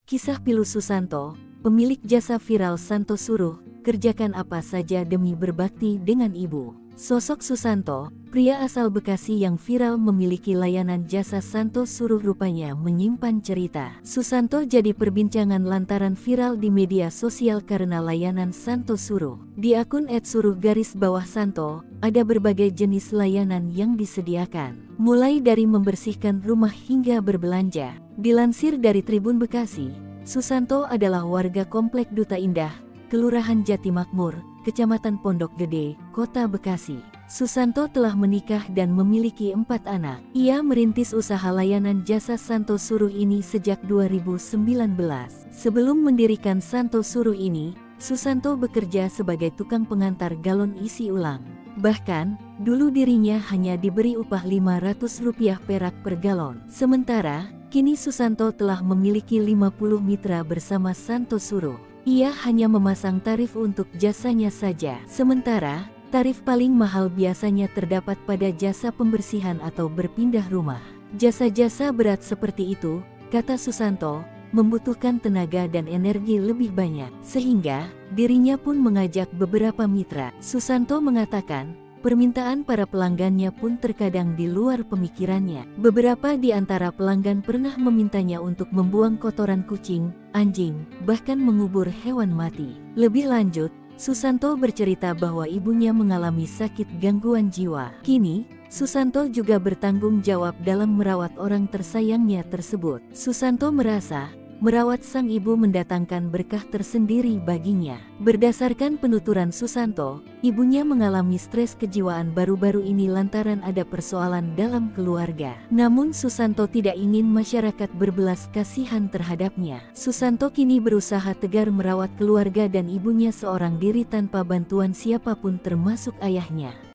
Kisah pilu Susanto, pemilik jasa viral Santo suruh, kerjakan apa saja demi berbakti dengan ibu. Sosok Susanto, pria asal Bekasi yang viral memiliki layanan jasa Santo suruh rupanya menyimpan cerita. Susanto jadi perbincangan lantaran viral di media sosial karena layanan Santo suruh. Di akun @suruh_Santo, ada berbagai jenis layanan yang disediakan. Mulai dari membersihkan rumah hingga berbelanja. Dilansir dari Tribun Bekasi, Susanto adalah warga Komplek Duta Indah, Kelurahan Jatimakmur, Kecamatan Pondok Gede, Kota Bekasi. Susanto telah menikah dan memiliki 4 anak. Ia merintis usaha layanan jasa Santo suruh ini sejak 2019. Sebelum mendirikan Santo suruh ini, Susanto bekerja sebagai tukang pengantar galon isi ulang. Bahkan, dulu dirinya hanya diberi upah Rp500 perak per galon. Sementara, kini Susanto telah memiliki 50 mitra bersama Santo suruh. Ia hanya memasang tarif untuk jasanya saja. Sementara, tarif paling mahal biasanya terdapat pada jasa pembersihan atau berpindah rumah. Jasa-jasa berat seperti itu, kata Susanto, membutuhkan tenaga dan energi lebih banyak. Sehingga, dirinya pun mengajak beberapa mitra. Susanto mengatakan, permintaan para pelanggannya pun terkadang di luar pemikirannya. Beberapa di antara pelanggan pernah memintanya untuk membuang kotoran kucing, anjing, bahkan mengubur hewan mati. Lebih lanjut, Susanto bercerita bahwa ibunya mengalami sakit gangguan jiwa. Kini, Susanto juga bertanggung jawab dalam merawat orang tersayangnya tersebut. Susanto merasa, merawat sang ibu mendatangkan berkah tersendiri baginya. Berdasarkan penuturan Susanto, ibunya mengalami stres kejiwaan baru-baru ini lantaran ada persoalan dalam keluarga. Namun Susanto tidak ingin masyarakat berbelas kasihan terhadapnya. Susanto kini berusaha tegar merawat keluarga dan ibunya seorang diri tanpa bantuan siapapun termasuk ayahnya.